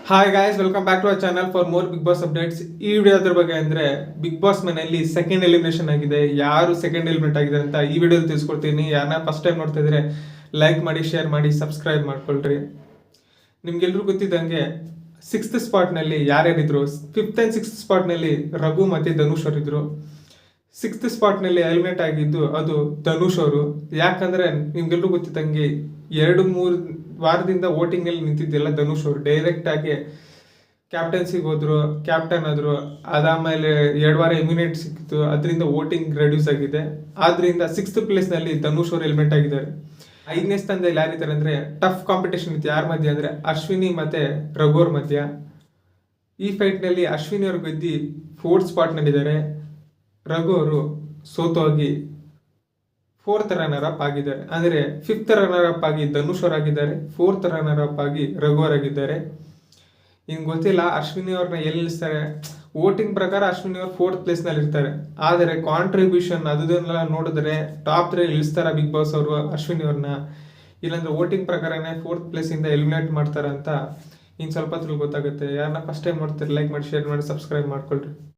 Hi guys, welcome back to our channel for more Bigg Boss updates. ಈ ವಿಡಿಯೋದ್ರ ಬಗ್ಗೆ ಅಂದ್ರೆ ಬಿಗ್ ಬಾಸ್ ಮನೆಯಲ್ಲಿ ಸೆಕೆಂಡ್ ಎಲಿಮಿನೇಷನ್ ಆಗಿದೆ. ಯಾರು ಸೆಕೆಂಡ್ ಎಲಿಮಿನೇಟ್ ಆಗಿದೆ ಅಂತ ಈ ವಿಡಿಯೋದಲ್ಲಿ ತಿಳಿಸ್ಕೊಡ್ತೀನಿ. ಯಾರನ್ನ ಫಸ್ಟ್ ಟೈಮ್ ನೋಡ್ತಾ ಇದ್ರೆ ಲೈಕ್ ಮಾಡಿ, ಶೇರ್ ಮಾಡಿ, ಸಬ್ಸ್ಕ್ರೈಬ್ ಮಾಡ್ಕೊಳ್ರಿ. ನಿಮ್ಗೆಲ್ರಿಗೂ ಗೊತ್ತಿದ್ದಂಗೆ ಸಿಕ್ಸ್ತ್ ಸ್ಪಾಟ್ನಲ್ಲಿ ಯಾರ್ಯಾರಿದ್ರು? ಫಿಫ್ತ್ ಆ್ಯಂಡ್ ಸಿಕ್ಸ್ತ್ ಸ್ಪಾಟ್ನಲ್ಲಿ ರಘು ಮತ್ತು ಧನುಷ್ ಅವರಿದ್ರು. ಸಿಕ್ಸ್ತ್ ಸ್ಪಾಟ್ನಲ್ಲಿ ಎಲಿಮಿನೇಟ್ ಆಗಿದ್ದು ಅದು ಧನುಷ್ ಅವರು. ಯಾಕಂದ್ರೆ ನಿಮ್ಗೆಲ್ರಿಗೂ ಗೊತ್ತಿದ್ದಂಗೆ 2-3 ವಾರದಿಂದ ವೋಟಿಂಗ್ನಲ್ಲಿ ನಿಂತಿದ್ದೆಲ್ಲ ಧನುಷ್ ಅವರು. ಡೈರೆಕ್ಟ್ ಆಗಿ ಕ್ಯಾಪ್ಟನ್ಸಿಗೆ ಹೋದ್ರು, ಕ್ಯಾಪ್ಟನ್ ಆದ್ರು. ಅದಾದಮೇಲೆ 2 ವಾರ ಇಮ್ಯುನಿಟಿ ಸಿಕ್ಕಿತ್ತು, ಅದರಿಂದ ವೋಟಿಂಗ್ ರೆಡ್ಯೂಸ್ ಆಗಿದೆ. ಆದ್ರಿಂದ ಸಿಕ್ಸ್ತ್ ಪ್ಲೇಸ್ನಲ್ಲಿ ಧನುಷ್ ಅವರು ಎಲಿಮಿನೇಟ್ ಆಗಿದ್ದಾರೆ. 5ನೇ ಸ್ಥಾನದಲ್ಲಿ ಯಾರಿದ್ದಾರೆ ಅಂದ್ರೆ ಟಫ್ ಕಾಂಪಿಟೇಷನ್ ಇತ್ತು. ಯಾರ ಮಧ್ಯೆ ಅಂದ್ರೆ ಅಶ್ವಿನಿ ಮತ್ತೆ ರಘುವರ್ ಮಧ್ಯ. ಈ ಫೈಟ್ನಲ್ಲಿ ಅಶ್ವಿನಿ ಅವರು ಗೆದ್ದು 4th ಸ್ಪಾಟ್ನಲ್ಲಿದ್ದಾರೆ. ರಘು ಅವರು ಸೋತೋಗಿ 4th ರನ್ನರ್ ಅಪ್ ಆಗಿದ್ದಾರೆ. ಅಂದರೆ 5th ರನ್ನರ್ ಅಪ್ ಆಗಿ ಧನುಷ್ ಅವರಾಗಿದ್ದಾರೆ, 4th ರನ್ನರ್ ಅಪ್ ಆಗಿ ರಘು ಅವರಾಗಿದ್ದಾರೆ. ಇನ್ನು ಗೊತ್ತಿಲ್ಲ ಅಶ್ವಿನಿ ಅವ್ರನ್ನ ಎಲ್ಲಿ ನಿಲ್ಲಿಸ್ತಾರೆ. ವೋಟಿಂಗ್ ಪ್ರಕಾರ ಅಶ್ವಿನಿ ಅವ್ರು 4th ಪ್ಲೇಸ್ನಲ್ಲಿ ಇರ್ತಾರೆ. ಆದರೆ ಕಾಂಟ್ರಿಬ್ಯೂಷನ್ ಅದನ್ನೆಲ್ಲ ನೋಡಿದ್ರೆ ಟಾಪ್ 3 ಇಳಿಸ್ತಾರ ಬಿಗ್ ಬಾಸ್ ಅವರು ಅಶ್ವಿನಿ ಅವ್ರನ್ನ. ಇಲ್ಲಾಂದ್ರೆ ವೋಟಿಂಗ್ ಪ್ರಕಾರನೇ 4th ಪ್ಲೇಸಿಂದ ಎಲಿಮಿನೇಟ್ ಮಾಡ್ತಾರಂತ ಇನ್ನು ಸ್ವಲ್ಪ ಗೊತ್ತಾಗುತ್ತೆ. ಯಾರನ್ನ ಫಸ್ಟ್ ಟೈಮ್ ನೋಡ್ತಾರೆ ಲೈಕ್ ಮಾಡಿ, ಶೇರ್ ಮಾಡಿ, ಸಬ್ಸ್ಕ್ರೈಬ್ ಮಾಡ್ಕೊಳ್ರಿ.